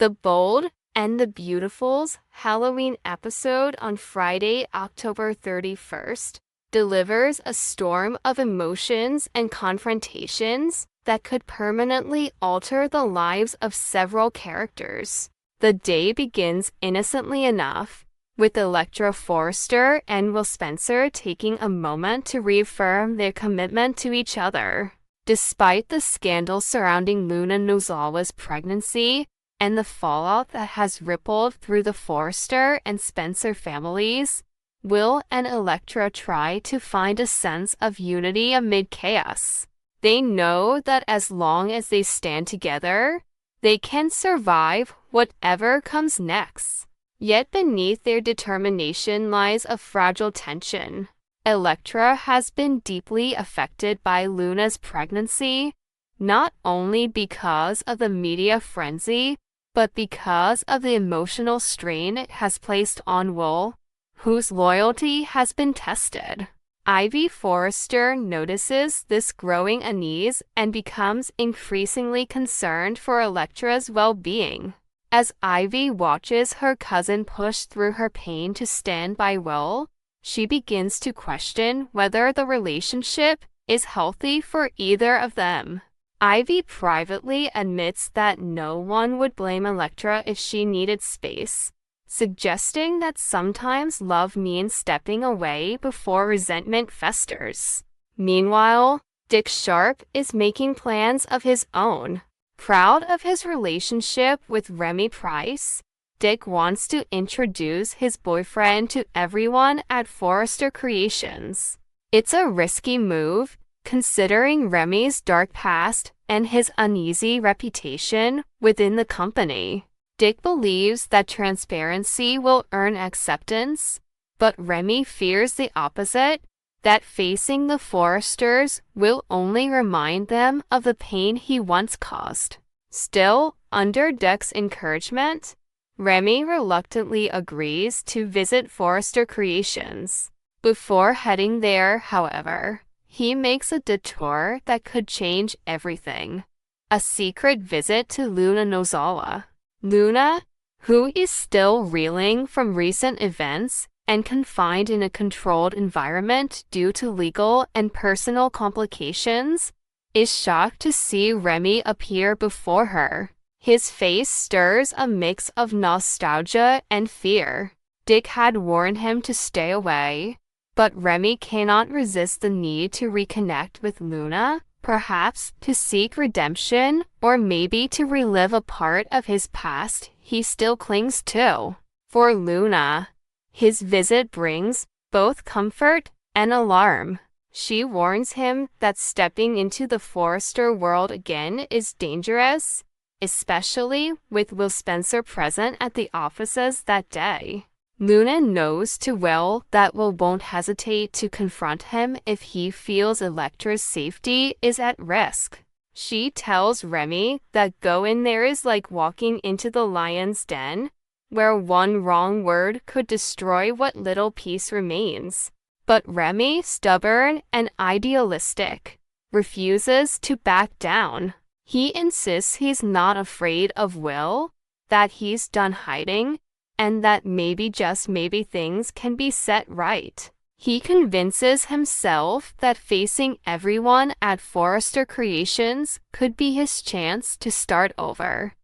The Bold and the Beautiful's Halloween episode on Friday, October 31st, delivers a storm of emotions and confrontations that could permanently alter the lives of several characters. The day begins innocently enough, with Elektra Forrester and Will Spencer taking a moment to reaffirm their commitment to each other. Despite the scandal surrounding Luna Nozawa's pregnancy and the fallout that has rippled through the Forrester and Spencer families, Will and Elektra try to find a sense of unity amid chaos. They know that as long as they stand together, they can survive whatever comes next. Yet beneath their determination lies a fragile tension. Elektra has been deeply affected by Luna's pregnancy, not only because of the media frenzy, but because of the emotional strain it has placed on Will, whose loyalty has been tested. Ivy Forrester notices this growing unease and becomes increasingly concerned for Elektra's well-being. As Ivy watches her cousin push through her pain to stand by Will, she begins to question whether the relationship is healthy for either of them. Ivy privately admits that no one would blame Elektra if she needed space, suggesting that sometimes love means stepping away before resentment festers. Meanwhile, Dick Sharp is making plans of his own. Proud of his relationship with Remy Price, Dick wants to introduce his boyfriend to everyone at Forrester Creations. It's a risky move, considering Remy's dark past and his uneasy reputation within the company. Dick believes that transparency will earn acceptance, but Remy fears the opposite, that facing the Forresters will only remind them of the pain he once caused. Still, under Dick's encouragement, Remy reluctantly agrees to visit Forrester Creations. Before heading there, however, he makes a detour that could change everything. A secret visit to Luna Nozawa. Luna, who is still reeling from recent events and confined in a controlled environment due to legal and personal complications, is shocked to see Remy appear before her. His face stirs a mix of nostalgia and fear. Dick had warned him to stay away, but Remy cannot resist the need to reconnect with Luna, perhaps to seek redemption or maybe to relive a part of his past he still clings to. For Luna, his visit brings both comfort and alarm. She warns him that stepping into the Forrester world again is dangerous, especially with Will Spencer present at the offices that day. Luna knows too well that Will won't hesitate to confront him if he feels Elektra's safety is at risk. She tells Remy that going there is like walking into the lion's den, where one wrong word could destroy what little peace remains. But Remy, stubborn and idealistic, refuses to back down. He insists he's not afraid of Will, that he's done hiding, and that maybe just maybe things can be set right. He convinces himself that facing everyone at Forrester Creations could be his chance to start over,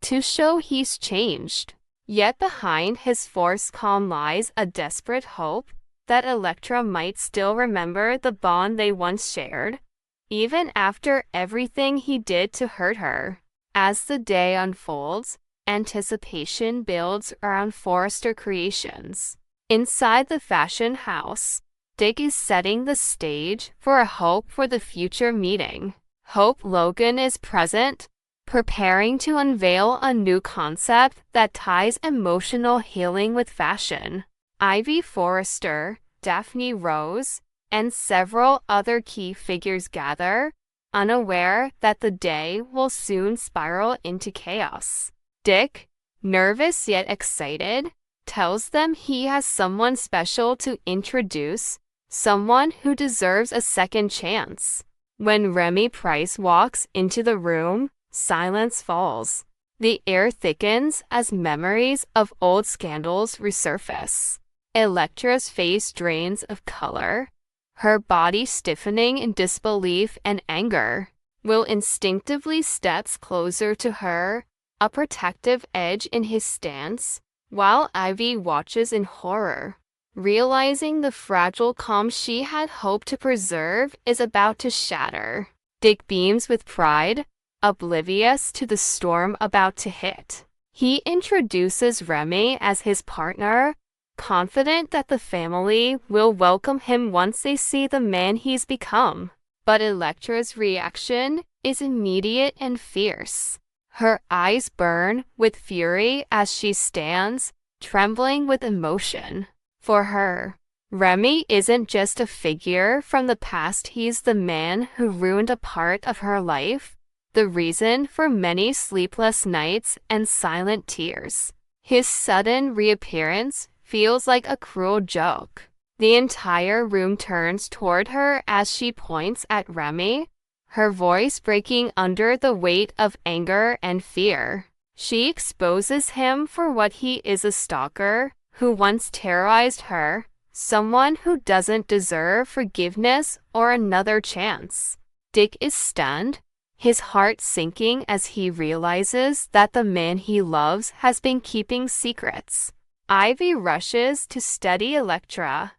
to show he's changed. Yet behind his forced calm lies a desperate hope that Elektra might still remember the bond they once shared, even after everything he did to hurt her. As the day unfolds, anticipation builds around Forrester Creations. Inside the fashion house, Dick is setting the stage for a hope for the future meeting. Hope Logan is present, preparing to unveil a new concept that ties emotional healing with fashion. Ivy Forrester, Daphne Rose, and several other key figures gather, unaware that the day will soon spiral into chaos. Dick, nervous yet excited, tells them he has someone special to introduce, someone who deserves a second chance. When Remy Price walks into the room, silence falls. The air thickens as memories of old scandals resurface. Electra's face drains of color, her body stiffening in disbelief and anger. Will instinctively steps closer to her, a protective edge in his stance, while Ivy watches in horror, realizing the fragile calm she had hoped to preserve is about to shatter. Dick beams with pride, oblivious to the storm about to hit. He introduces Remy as his partner, confident that the family will welcome him once they see the man he's become. But Electra's reaction is immediate and fierce. Her eyes burn with fury as she stands, trembling with emotion. For her, Remy isn't just a figure from the past, he's the man who ruined a part of her life, the reason for many sleepless nights and silent tears. His sudden reappearance feels like a cruel joke. The entire room turns toward her as she points at Remy, her voice breaking under the weight of anger and fear. She exposes him for what he is, a stalker who once terrorized her, someone who doesn't deserve forgiveness or another chance. Dick is stunned, his heart sinking as he realizes that the man he loves has been keeping secrets. Ivy rushes to steady Electra,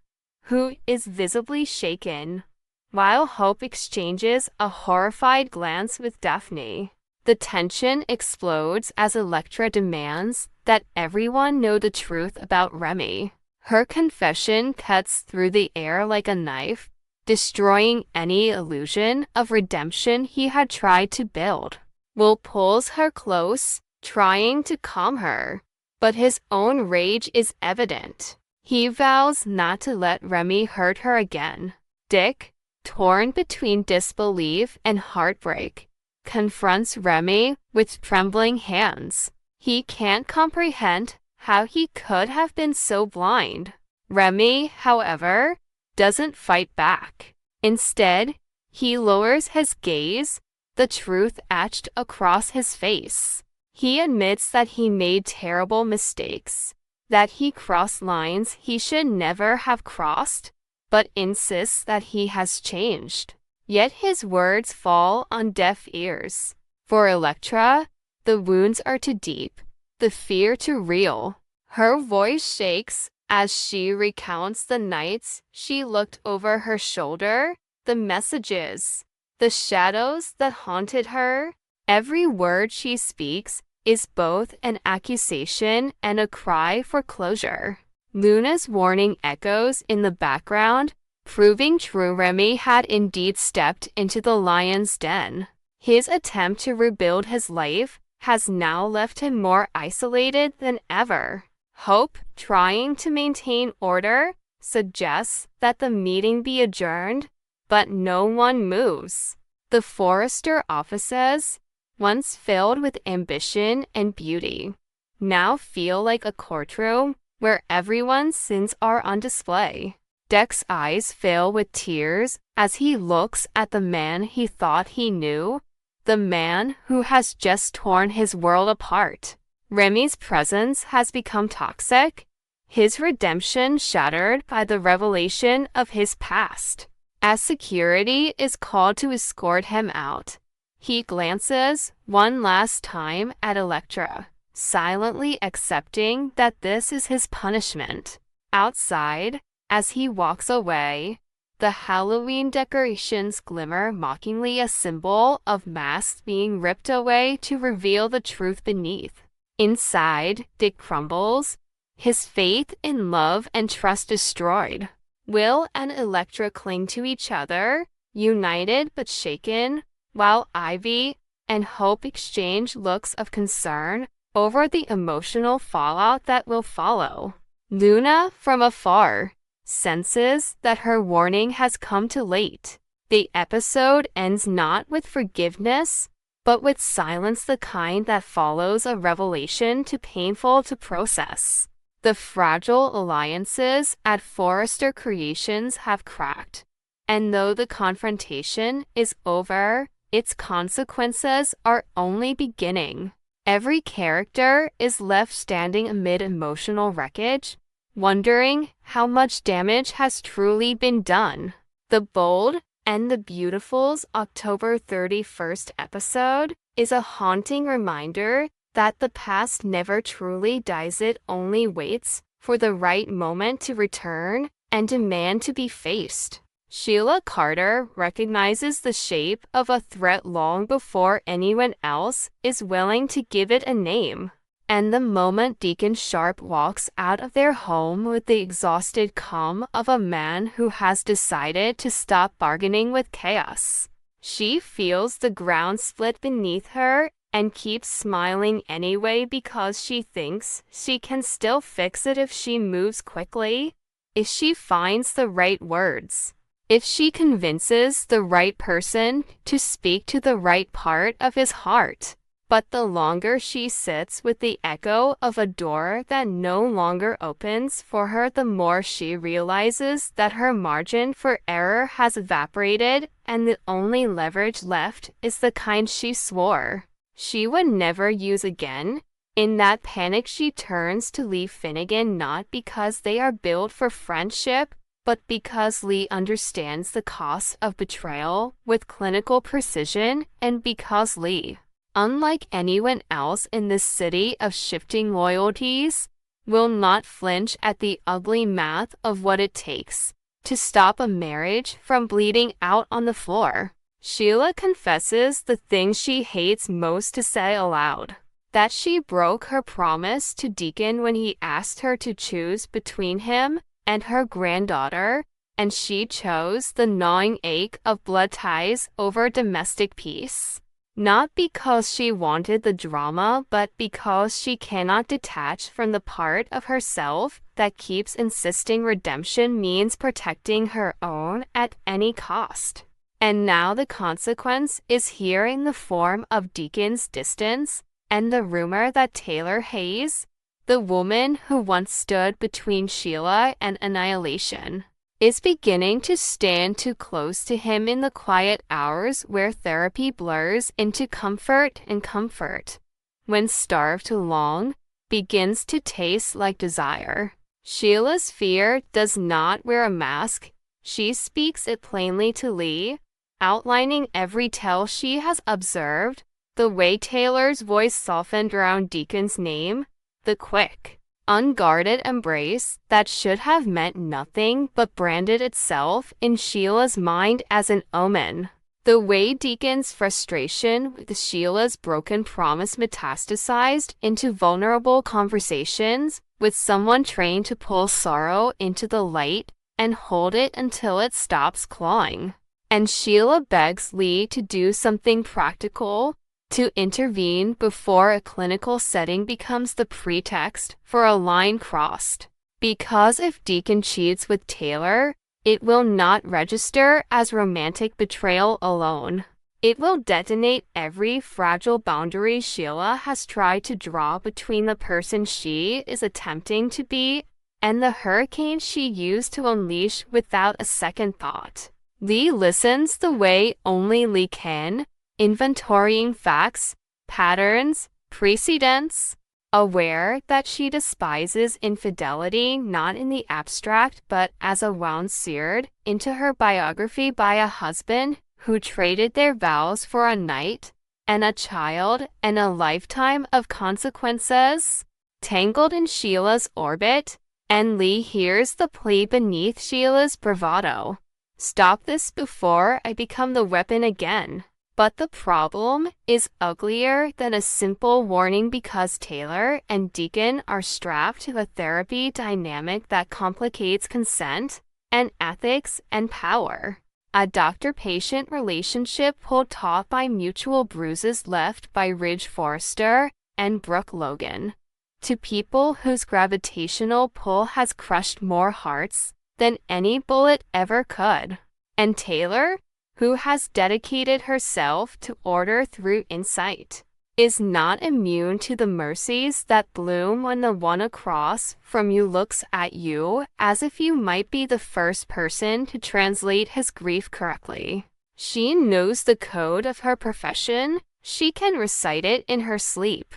who is visibly shaken, while Hope exchanges a horrified glance with Daphne. The tension explodes as Electra demands that everyone know the truth about Remy. Her confession cuts through the air like a knife, destroying any illusion of redemption he had tried to build. Will pulls her close, trying to calm her, but his own rage is evident. He vows not to let Remy hurt her again. Dick, torn between disbelief and heartbreak, confronts Remy with trembling hands. He can't comprehend how he could have been so blind. Remy, however, doesn't fight back. Instead, he lowers his gaze, the truth etched across his face. He admits that he made terrible mistakes, that he crossed lines he should never have crossed, but insists that he has changed. Yet his words fall on deaf ears. For Electra, the wounds are too deep, the fear too real. Her voice shakes as she recounts the nights she looked over her shoulder, the messages, the shadows that haunted her. Every word she speaks is both an accusation and a cry for closure. Luna's warning echoes in the background, proving true. Remy had indeed stepped into the lion's den. His attempt to rebuild his life has now left him more isolated than ever. Hope, trying to maintain order, suggests that the meeting be adjourned, but no one moves. The Forrester offices, once filled with ambition and beauty, now feel like a courtroom where everyone's sins are on display. Dick's eyes fill with tears as he looks at the man he thought he knew, the man who has just torn his world apart. Remy's presence has become toxic, his redemption shattered by the revelation of his past. As security is called to escort him out, he glances one last time at Electra, silently accepting that this is his punishment. Outside, as he walks away, the Halloween decorations glimmer mockingly, a symbol of masks being ripped away to reveal the truth beneath. Inside, Dick crumbles, his faith in love and trust destroyed. Will and Electra cling to each other, united but shaken, while Ivy and Hope exchange looks of concern over the emotional fallout that will follow. Luna, from afar, senses that her warning has come too late. The episode ends not with forgiveness, but with silence, the kind that follows a revelation too painful to process. The fragile alliances at Forrester Creations have cracked, and though the confrontation is over, its consequences are only beginning. Every character is left standing amid emotional wreckage, wondering how much damage has truly been done. The Bold and the Beautiful's October 31st episode is a haunting reminder that the past never truly dies, it only waits for the right moment to return and demand to be faced. Sheila Carter recognizes the shape of a threat long before anyone else is willing to give it a name. And the moment Deacon Sharp walks out of their home with the exhausted calm of a man who has decided to stop bargaining with chaos, she feels the ground split beneath her and keeps smiling anyway because she thinks she can still fix it if she moves quickly, if she finds the right words, if she convinces the right person to speak to the right part of his heart. But the longer she sits with the echo of a door that no longer opens for her, the more she realizes that her margin for error has evaporated and the only leverage left is the kind she swore she would never use again. In that panic, she turns to Lee Finnegan, not because they are built for friendship, but because Lee understands the cost of betrayal with clinical precision, and because Lee, unlike anyone else in this city of shifting loyalties, will not flinch at the ugly math of what it takes to stop a marriage from bleeding out on the floor. Sheila confesses the thing she hates most to say aloud: that she broke her promise to Deacon when he asked her to choose between him and her granddaughter, and she chose the gnawing ache of blood ties over domestic peace. Not because she wanted the drama, but because she cannot detach from the part of herself that keeps insisting redemption means protecting her own at any cost. And now the consequence is here in the form of Deacon's distance and the rumor that Taylor Hayes, the woman who once stood between Sheila and annihilation, is beginning to stand too close to him in the quiet hours where therapy blurs into comfort, and comfort, when starved too long, begins to taste like desire. Sheila's fear does not wear a mask. She speaks it plainly to Lee, outlining every tell she has observed: the way Taylor's voice softened around Deacon's name, the quick, unguarded embrace that should have meant nothing but branded itself in Sheila's mind as an omen, the way Deacon's frustration with Sheila's broken promise metastasized into vulnerable conversations with someone trained to pull sorrow into the light and hold it until it stops clawing. And Sheila begs Lee to do something practical, to intervene before a clinical setting becomes the pretext for a line crossed. Because if Deacon cheats with Taylor, it will not register as romantic betrayal alone. It will detonate every fragile boundary Sheila has tried to draw between the person she is attempting to be and the hurricane she used to unleash without a second thought. Lee listens the way only Lee can, inventorying facts, patterns, precedents, aware that she despises infidelity not in the abstract but as a wound seared into her biography by a husband who traded their vows for a night and a child and a lifetime of consequences. Tangled in Sheila's orbit, and Lee hears the plea beneath Sheila's bravado: stop this before I become the weapon again. But the problem is uglier than a simple warning, because Taylor and Deacon are strapped to a therapy dynamic that complicates consent and ethics and power. A doctor-patient relationship pulled taut by mutual bruises left by Ridge Forrester and Brooke Logan. To people whose gravitational pull has crushed more hearts than any bullet ever could. And Taylor, who has dedicated herself to order through insight, is not immune to the mercies that bloom when the one across from you looks at you as if you might be the first person to translate his grief correctly. She knows the code of her profession. She can recite it in her sleep.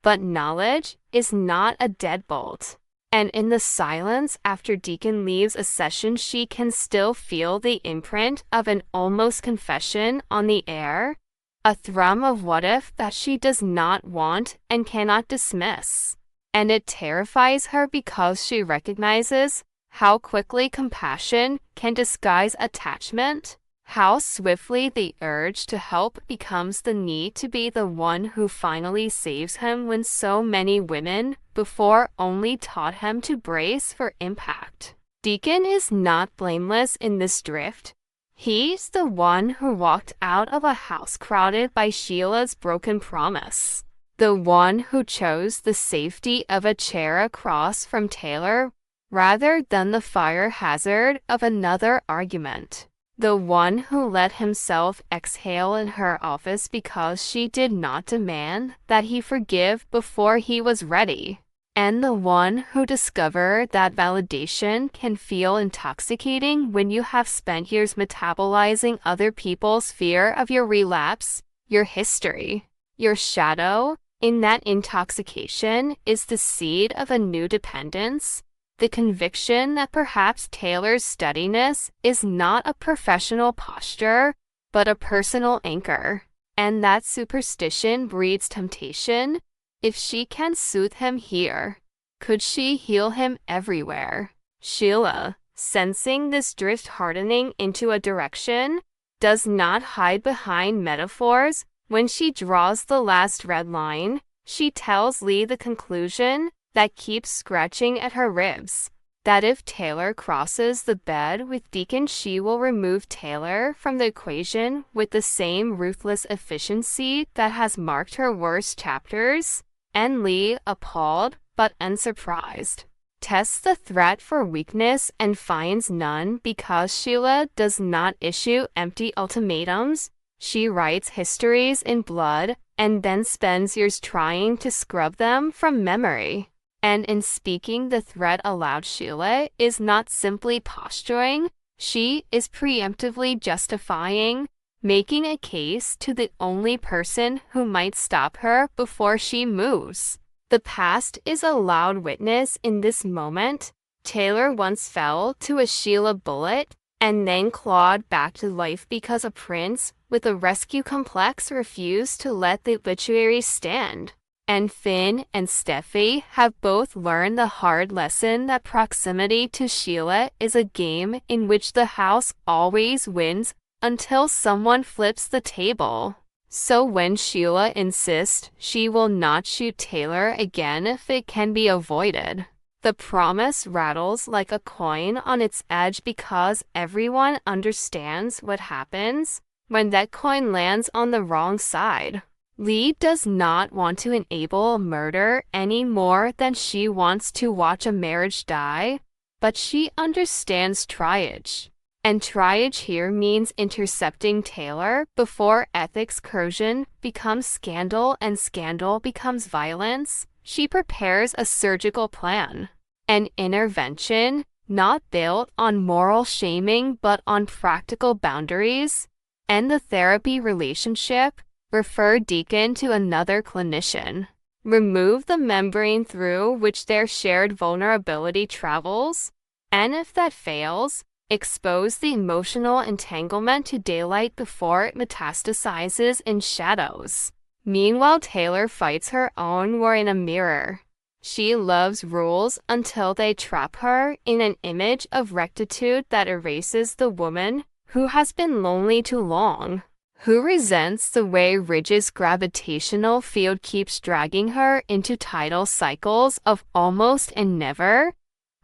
But knowledge is not a deadbolt. And in the silence after Deacon leaves a session, she can still feel the imprint of an almost confession on the air, a thrum of what if that she does not want and cannot dismiss. And it terrifies her because she recognizes how quickly compassion can disguise attachment, how swiftly the urge to help becomes the need to be the one who finally saves him when so many women before only taught him to brace for impact. Deacon is not blameless in this drift. He's the one who walked out of a house crowded by Sheila's broken promise. The one who chose the safety of a chair across from Taylor rather than the fire hazard of another argument. The one who let himself exhale in her office because she did not demand that he forgive before he was ready. And the one who discovered that validation can feel intoxicating when you have spent years metabolizing other people's fear of your relapse, your history, your shadow. In that intoxication is the seed of a new dependence, the conviction that perhaps Taylor's steadiness is not a professional posture, but a personal anchor, and that superstition breeds temptation. If she can soothe him here, could she heal him everywhere? Sheila, sensing this drift hardening into a direction, does not hide behind metaphors. When she draws the last red line, she tells Lee the conclusion that keeps scratching at her ribs, that if Taylor crosses the bed with Deacon, she will remove Taylor from the equation with the same ruthless efficiency that has marked her worst chapters. And Lee, appalled but unsurprised, tests the threat for weakness and finds none because Sheila does not issue empty ultimatums. She writes histories in blood and then spends years trying to scrub them from memory. And in speaking the threat aloud, Sheila is not simply posturing, she is preemptively justifying, making a case to the only person who might stop her before she moves. The past is a loud witness in this moment. Taylor once fell to a Sheila bullet and then clawed back to life because a prince with a rescue complex refused to let the obituary stand. And Finn and Steffi have both learned the hard lesson that proximity to Sheila is a game in which the house always wins until someone flips the table. So when Sheila insists she will not shoot Taylor again if it can be avoided, the promise rattles like a coin on its edge because everyone understands what happens when that coin lands on the wrong side. Lee does not want to enable a murder any more than she wants to watch a marriage die, but she understands triage. And triage here means intercepting Taylor before ethics corrosion becomes scandal and scandal becomes violence. She prepares a surgical plan, an intervention not built on moral shaming but on practical boundaries. And the therapy relationship, refer Deacon to another clinician. Remove the membrane through which their shared vulnerability travels, and if that fails, expose the emotional entanglement to daylight before it metastasizes in shadows. Meanwhile, Taylor fights her own war in a mirror. She loves rules until they trap her in an image of rectitude that erases the woman who has been lonely too long, who resents the way Ridge's gravitational field keeps dragging her into tidal cycles of almost and never,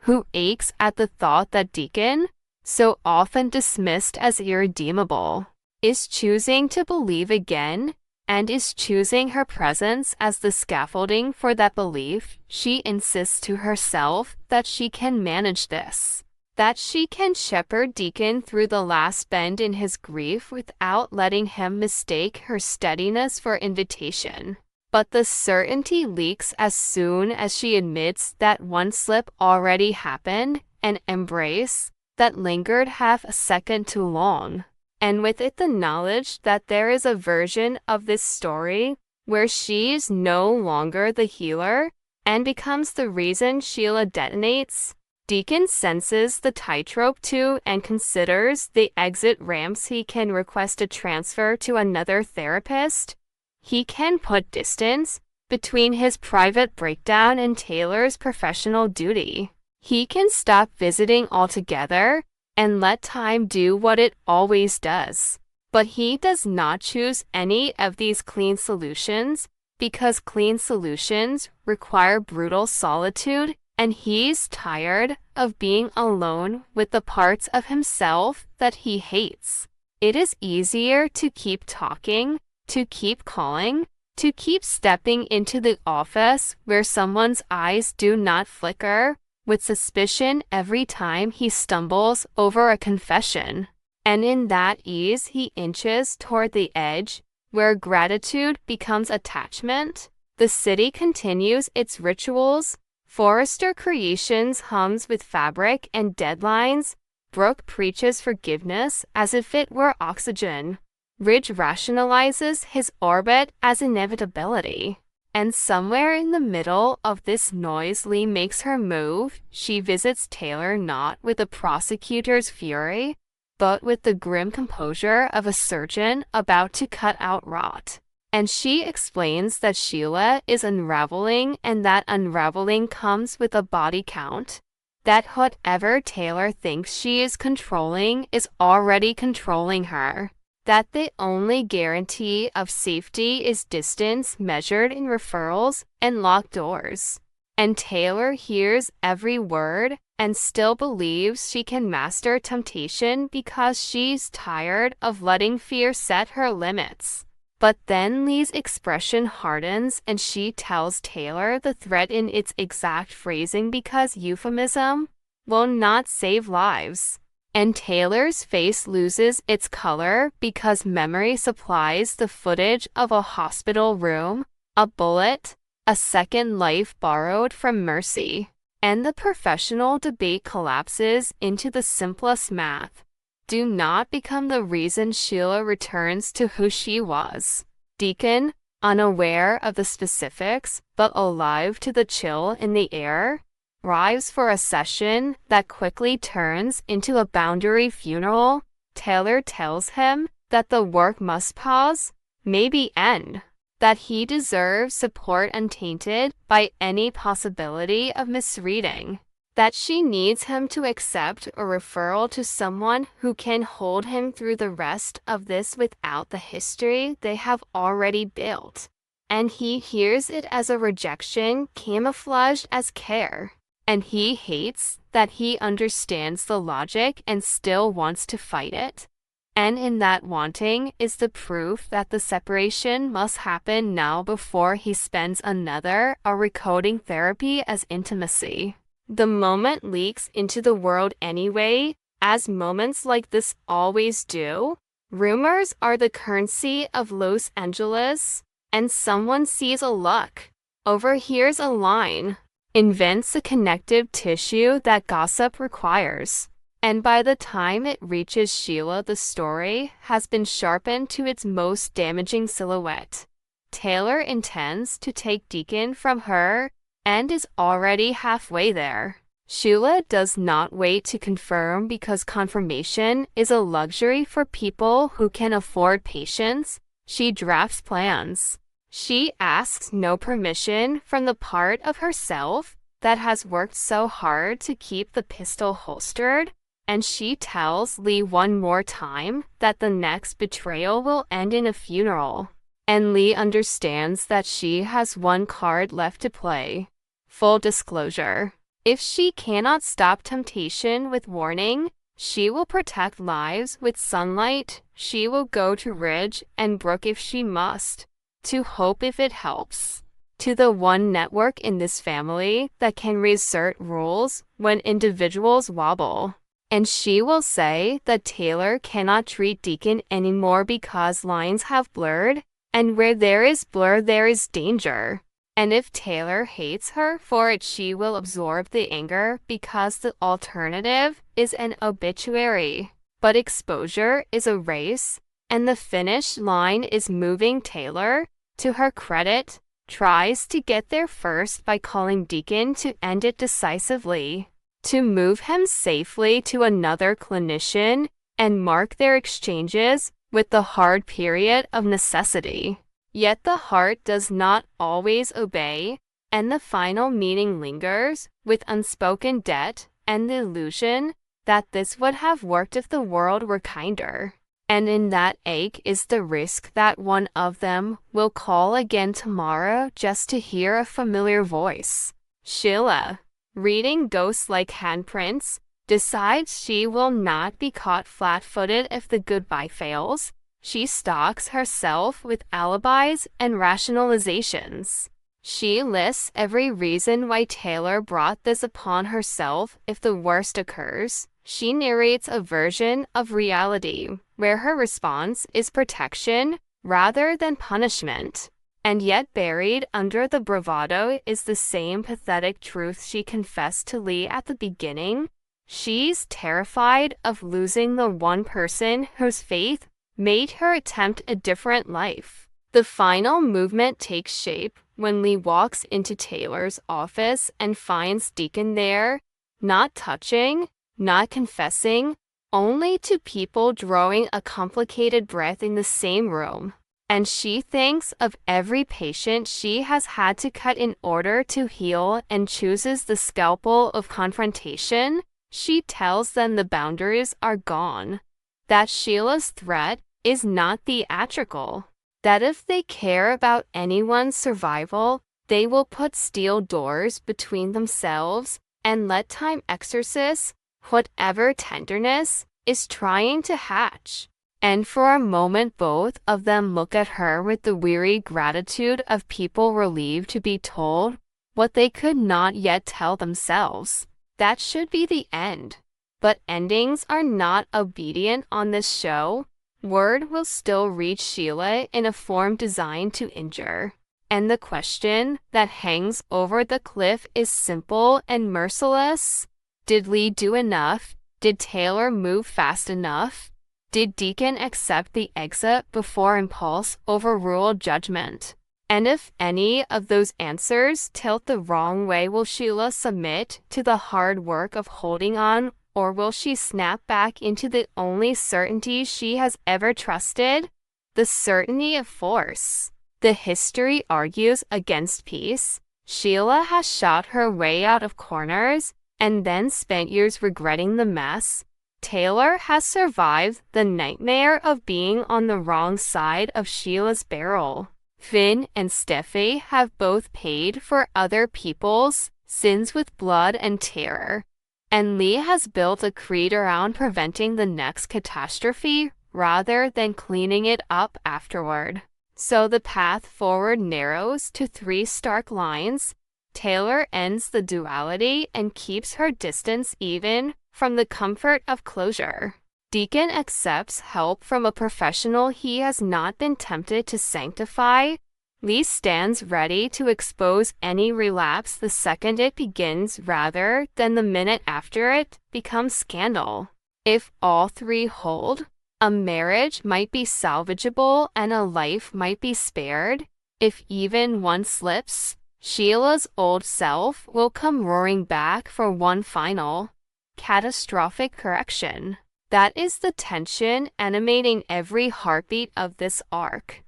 who aches at the thought that Deacon, so often dismissed as irredeemable, is choosing to believe again, and is choosing her presence as the scaffolding for that belief. She insists to herself that she can manage this, that she can shepherd Deacon through the last bend in his grief without letting him mistake her steadiness for invitation. But the certainty leaks as soon as she admits that one slip already happened, an embrace that lingered half a second too long. And with it the knowledge that there is a version of this story where she is no longer the healer and becomes the reason Sheila detonates. Deacon senses the tightrope too and considers the exit ramps. He can request a transfer to another therapist. He can put distance between his private breakdown and Taylor's professional duty. He can stop visiting altogether and let time do what it always does. But he does not choose any of these clean solutions because clean solutions require brutal solitude, and he's tired of being alone with the parts of himself that he hates. It is easier to keep talking, to keep calling, to keep stepping into the office where someone's eyes do not flicker with suspicion every time he stumbles over a confession. And in that ease he inches toward the edge, where gratitude becomes attachment. The city continues its rituals. Forrester Creations hums with fabric and deadlines. Brooke preaches forgiveness as if it were oxygen. Ridge rationalizes his orbit as inevitability. And somewhere in the middle of this noise, Lee makes her move. She visits Taylor not with the prosecutor's fury, but with the grim composure of a surgeon about to cut out rot. And she explains that Sheila is unraveling, and that unraveling comes with a body count. That whatever Taylor thinks she is controlling is already controlling her. That the only guarantee of safety is distance measured in referrals and locked doors. And Taylor hears every word and still believes she can master temptation because she's tired of letting fear set her limits. But then Lee's expression hardens and she tells Taylor the threat in its exact phrasing because euphemism will not save lives. And Taylor's face loses its color because memory supplies the footage of a hospital room, a bullet, a second life borrowed from mercy. And the professional debate collapses into the simplest math. Do not become the reason Sheila returns to who she was. Deacon, unaware of the specifics but alive to the chill in the air, arrives for a session that quickly turns into a boundary funeral. Taylor tells him that the work must pause, maybe end. That he deserves support untainted by any possibility of misreading. That she needs him to accept a referral to someone who can hold him through the rest of this without the history they have already built. And he hears it as a rejection camouflaged as care. And he hates that he understands the logic and still wants to fight it. And in that wanting is the proof that the separation must happen now before he spends another a recoding therapy as intimacy. The moment leaks into the world anyway, as moments like this always do. Rumors are the currency of Los Angeles, and someone sees a look, overhears a line, invents the connective tissue that gossip requires. And by the time it reaches Sheila, the story has been sharpened to its most damaging silhouette. Taylor intends to take Deacon from her and is already halfway there. Sheila does not wait to confirm because confirmation is a luxury for people who can afford patience. She drafts plans. She asks no permission from the part of herself that has worked so hard to keep the pistol holstered. And she tells Lee one more time that the next betrayal will end in a funeral. And Lee understands that she has one card left to play. Full disclosure. If she cannot stop temptation with warning, she will protect lives with sunlight. She will go to Ridge and Brooke if she must. To hope if it helps. To the one network in this family that can reassert rules when individuals wobble. And she will say that Taylor cannot treat Deacon anymore because lines have blurred, and where there is blur there is danger. And if Taylor hates her for it, she will absorb the anger because the alternative is an obituary. But exposure is a race, and the finish line is moving Taylor, To her credit, tries to get there first by calling Deacon to end it decisively, to move him safely to another clinician and mark their exchanges with the hard period of necessity. Yet the heart does not always obey, and the final meeting lingers with unspoken debt and the illusion that this would have worked if the world were kinder. And in that ache is the risk that one of them will call again tomorrow just to hear a familiar voice. Sheila, reading ghosts like handprints, decides she will not be caught flat-footed if the goodbye fails. She stocks herself with alibis and rationalizations. She lists every reason why Taylor brought this upon herself if the worst occurs. She narrates a version of reality where her response is protection rather than punishment. And yet buried under the bravado is the same pathetic truth she confessed to Lee at the beginning. She's terrified of losing the one person whose faith made her attempt a different life. The final movement takes shape when Lee walks into Taylor's office and finds Deacon there, not touching, not confessing, only two people drawing a complicated breath in the same room. And she thinks of every patient she has had to cut in order to heal and chooses the scalpel of confrontation. She tells them the boundaries are gone, that Sheila's threat is not theatrical, that if they care about anyone's survival, they will put steel doors between themselves and let time exorcise whatever tenderness is trying to hatch. And for a moment both of them look at her with the weary gratitude of people relieved to be told what they could not yet tell themselves. That should be the end. But endings are not obedient on this show. Word will still reach Sheila in a form designed to injure. And the question that hangs over the cliff is simple and merciless. Did Lee do enough? Did Taylor move fast enough? Did Deacon accept the exit before impulse overruled judgment? And if any of those answers tilt the wrong way, will Sheila submit to the hard work of holding on, or will she snap back into the only certainty she has ever trusted? The certainty of force. The history argues against peace. Sheila has shot her way out of corners and then spent years regretting the mess. Taylor has survived the nightmare of being on the wrong side of Sheila's barrel. Finn and Steffi have both paid for other people's sins with blood and terror. And Lee has built a creed around preventing the next catastrophe rather than cleaning it up afterward. So the path forward narrows to three stark lines. Taylor ends the duality and keeps her distance even from the comfort of closure. Deacon accepts help from a professional he has not been tempted to sanctify. Lee stands ready to expose any relapse the second it begins rather than the minute after it becomes scandal. If all three hold, a marriage might be salvageable and a life might be spared. If even one slips, Sheila's old self will come roaring back for one final, catastrophic correction. That is the tension animating every heartbeat of this arc.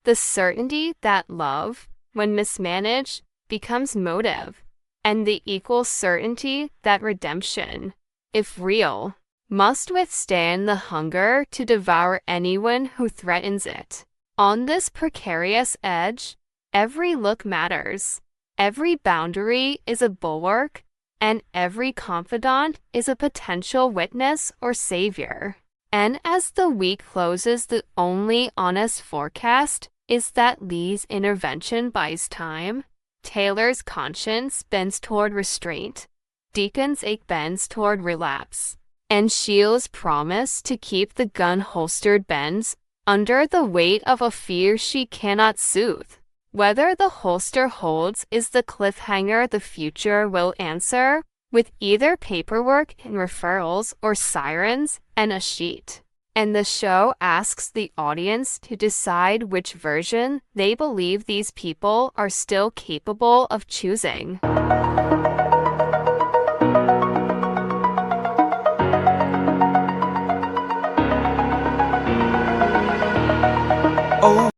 The certainty that love, when mismanaged, becomes motive, and the equal certainty that redemption, if real, must withstand the hunger to devour anyone who threatens it. On this precarious edge, every look matters, every boundary is a bulwark, and every confidant is a potential witness or savior. And as the week closes, the only honest forecast is that Lee's intervention buys time. Taylor's conscience bends toward restraint. Deacon's ache bends toward relapse. And Sheila's promise to keep the gun holstered bends under the weight of a fear she cannot soothe. Whether the holster holds is the cliffhanger the future will answer, with either paperwork and referrals or sirens and a sheet. And the show asks the audience to decide which version they believe these people are still capable of choosing. Oh.